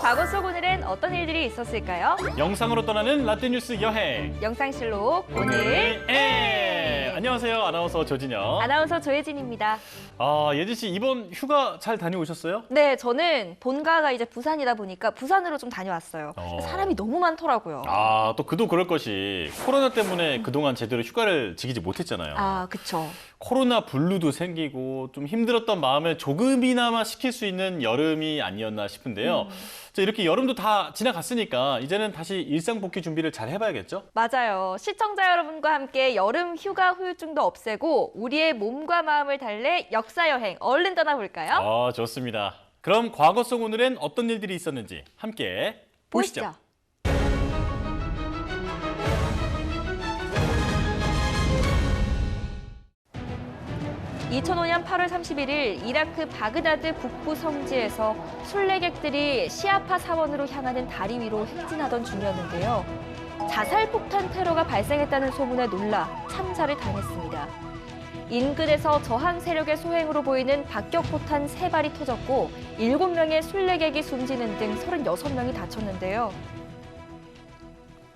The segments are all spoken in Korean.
과거 속 오늘은 어떤 일들이 있었을까요? 영상으로 떠나는 라떼뉴스 여행. 영상실록 오늘 안녕하세요. 아나운서 조진영. 아나운서 조혜진입니다. 예진 씨 이번 휴가 잘 다녀오셨어요? 네, 저는 본가가 이제 부산이다 보니까 부산으로 좀 다녀왔어요. 사람이 너무 많더라고요. 또 그도 그럴 것이 코로나 때문에 그동안 제대로 휴가를 지키지 못했잖아요. 그쵸. 코로나 블루도 생기고 좀 힘들었던 마음을 조금이나마 식힐 수 있는 여름이 아니었나 싶은데요. 자, 이렇게 여름도 다 지나갔으니까 이제는 다시 일상 복귀 준비를 잘 해봐야겠죠? 맞아요. 시청자 여러분과 함께 여름 휴가 후유증도 없애고 우리의 몸과 마음을 달래 역사 여행 얼른 떠나볼까요? 좋습니다. 그럼 과거 속 오늘은 어떤 일들이 있었는지 함께 보시죠. 2005년 8월 31일 이라크 바그다드 북부 성지에서 순례객들이 시아파 사원으로 향하는 다리 위로 행진하던 중이었는데요. 자살폭탄 테러가 발생했다는 소문에 놀라 참사를 당했습니다. 인근에서 저항 세력의 소행으로 보이는 박격포탄 3발이 터졌고 7명의 순례객이 숨지는 등 36명이 다쳤는데요.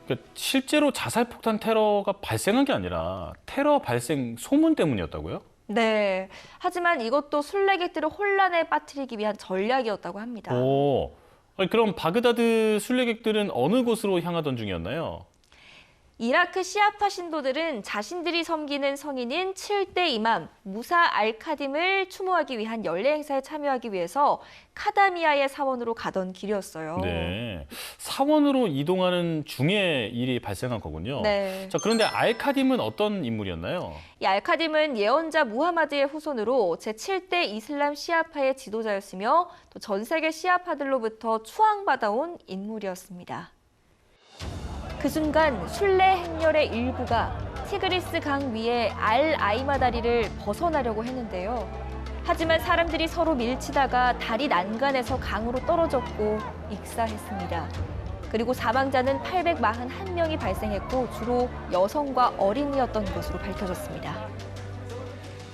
그러니까 실제로 자살폭탄 테러가 발생한 게 아니라 테러 발생 소문 때문이었다고요? 네. 하지만 이것도 순례객들을 혼란에 빠뜨리기 위한 전략이었다고 합니다. 그럼 바그다드 순례객들은 어느 곳으로 향하던 중이었나요? 이라크 시아파 신도들은 자신들이 섬기는 성인인 7대 이맘 무사 알카딤을 추모하기 위한 연례 행사에 참여하기 위해서 카다미아의 사원으로 가던 길이었어요. 네, 사원으로 이동하는 중에 일이 발생한 거군요. 네. 자, 그런데 알카딤은 어떤 인물이었나요? 이 알카딤은 예언자 무하마드의 후손으로 제7대 이슬람 시아파의 지도자였으며 또 전 세계 시아파들로부터 추앙받아온 인물이었습니다. 그 순간 순례 행렬의 일부가 티그리스 강 위에 알 아이마 다리를 벗어나려고 했는데요. 하지만 사람들이 서로 밀치다가 다리 난간에서 강으로 떨어졌고 익사했습니다. 그리고 사망자는 841명이 발생했고 주로 여성과 어린이였던 것으로 밝혀졌습니다.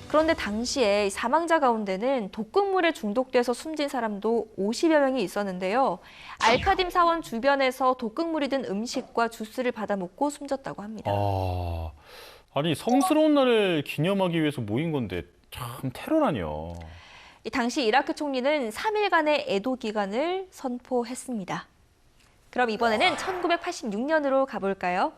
그런데 당시에 사망자 가운데는 독극물에 중독돼서 숨진 사람도 50여 명이 있었는데요. 알카딤 사원 주변에서 독극물이 든 음식과 주스를 받아 먹고 숨졌다고 합니다. 아니 성스러운 날을 기념하기 위해서 모인 건데 참 테러라니요. 당시 이라크 총리는 3일간의 애도 기간을 선포했습니다. 그럼 이번에는 1986년으로 가볼까요?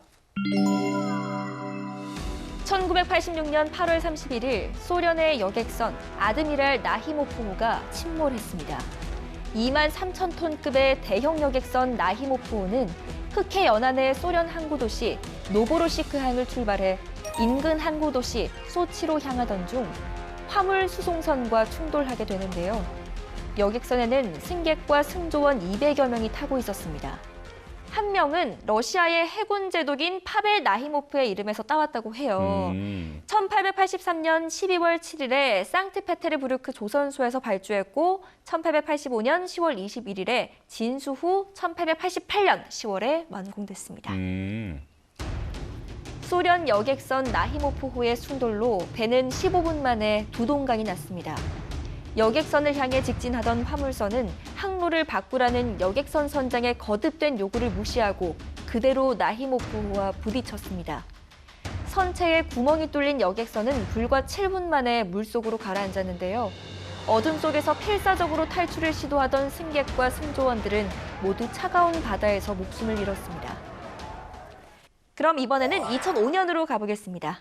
1986년 8월 31일 소련의 여객선 아드미랄 나히모프호가 침몰했습니다. 2만 3천 톤급의 대형 여객선 나히모프호는 흑해 연안의 소련 항구 도시 노보로시크항을 출발해 인근 항구 도시 소치로 향하던 중 화물 수송선과 충돌하게 되는데요. 여객선에는 승객과 승조원 200여 명이 타고 있었습니다. 한 명은 러시아의 해군 제독인 파벨 나히모프의 이름에서 따왔다고 해요. 1883년 12월 7일에 상트페테르부르크 조선소에서 발주했고 1885년 10월 21일에 진수 후 1888년 10월에 완공됐습니다. 소련 여객선 나히모프호의 충돌로 배는 15분 만에 두동강이 났습니다. 여객선을 향해 직진하던 화물선은 항로를 바꾸라는 여객선 선장의 거듭된 요구를 무시하고 그대로 나히모프호와 부딪혔습니다. 선체에 구멍이 뚫린 여객선은 불과 7분 만에 물속으로 가라앉았는데요. 어둠 속에서 필사적으로 탈출을 시도하던 승객과 승조원들은 모두 차가운 바다에서 목숨을 잃었습니다. 그럼 이번에는 2005년으로 가보겠습니다.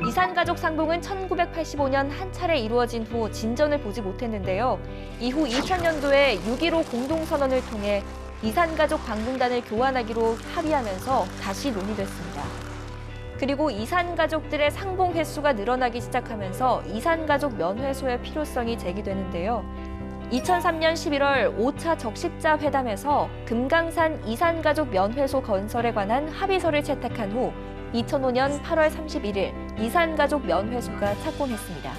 이산가족 상봉은 1985년 한 차례 이루어진 후 진전을 보지 못했는데요. 이후 2000년도에 6.15 공동선언을 통해 이산가족 방문단을 교환하기로 합의하면서 다시 논의됐습니다. 그리고 이산가족들의 상봉 횟수가 늘어나기 시작하면서 이산가족 면회소의 필요성이 제기되는데요. 2003년 11월 5차 적십자 회담에서 금강산 이산가족 면회소 건설에 관한 합의서를 채택한 후 2005년 8월 31일 이산가족 면회소가 착공했습니다.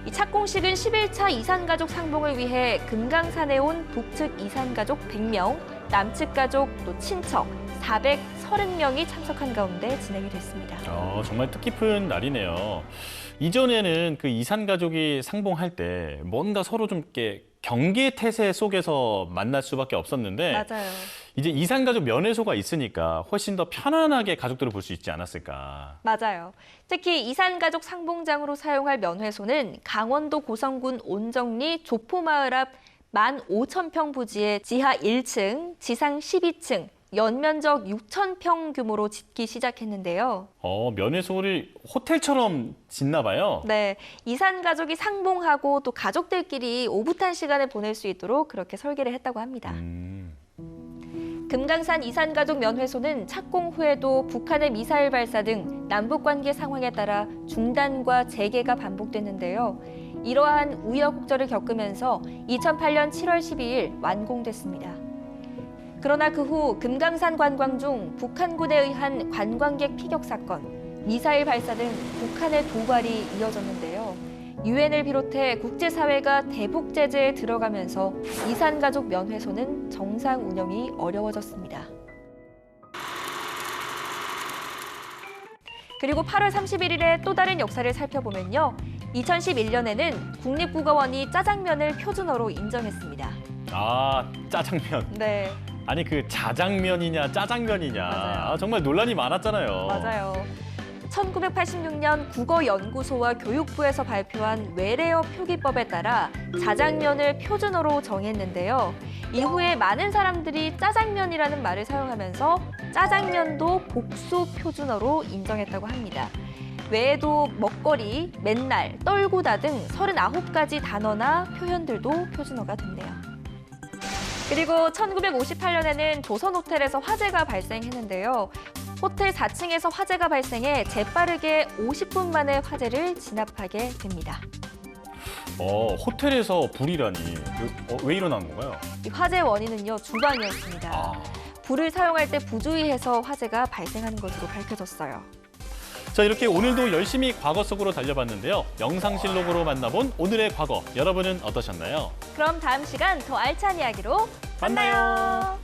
이 착공식은 11차 이산가족 상봉을 위해 금강산에 온 북측 이산가족 100명, 남측 가족 또 친척 430명이 참석한 가운데 진행이 됐습니다. 정말 뜻깊은 날이네요. 이전에는 그 이산가족이 상봉할 때 뭔가 서로 좀 이렇게 경계 태세 속에서 만날 수밖에 없었는데 맞아요. 이제 이산가족 면회소가 있으니까 훨씬 더 편안하게 가족들을 볼 수 있지 않았을까. 맞아요. 특히 이산가족 상봉장으로 사용할 면회소는 강원도 고성군 온정리 조포마을 앞 15,000평 부지의 지하 1층, 지상 12층, 연면적 6,000평 규모로 짓기 시작했는데요. 면회소를 호텔처럼 짓나 봐요. 네, 이산가족이 상봉하고 또 가족들끼리 오붓한 시간을 보낼 수 있도록 그렇게 설계를 했다고 합니다. 금강산 이산가족 면회소는 착공 후에도 북한의 미사일 발사 등 남북 관계 상황에 따라 중단과 재개가 반복됐는데요. 이러한 우여곡절을 겪으면서 2008년 7월 12일 완공됐습니다. 그러나 그 후 금강산 관광 중 북한군에 의한 관광객 피격 사건, 미사일 발사 등 북한의 도발이 이어졌는데요. 유엔을 비롯해 국제사회가 대북 제재에 들어가면서 이산가족 면회소는 정상 운영이 어려워졌습니다. 그리고 8월 31일에 또 다른 역사를 살펴보면요. 2011년에는 국립국어원이 짜장면을 표준어로 인정했습니다. 아, 짜장면. 네, 아니 그 자장면이냐 짜장면이냐. 맞아요. 정말 논란이 많았잖아요. 맞아요. 1986년 국어연구소와 교육부에서 발표한 외래어 표기법에 따라 자장면을 표준어로 정했는데요. 이후에 많은 사람들이 짜장면이라는 말을 사용하면서 짜장면도 복수 표준어로 인정했다고 합니다. 외에도 먹거리, 맨날, 떨구다 등 39가지 단어나 표현들도 표준어가 된대요. 그리고 1958년에는 조선호텔에서 화재가 발생했는데요. 호텔 4층에서 화재가 발생해 재빠르게 50분 만에 화재를 진압하게 됩니다. 호텔에서 불이라니. 왜 일어난 건가요? 이 화재 원인은요, 주방이었습니다. 불을 사용할 때 부주의해서 화재가 발생한 것으로 밝혀졌어요. 자, 이렇게 오늘도 열심히 과거 속으로 달려봤는데요. 영상실록으로 만나본 오늘의 과거. 여러분은 어떠셨나요? 그럼 다음 시간 더 알찬 이야기로 만나요. 만나요.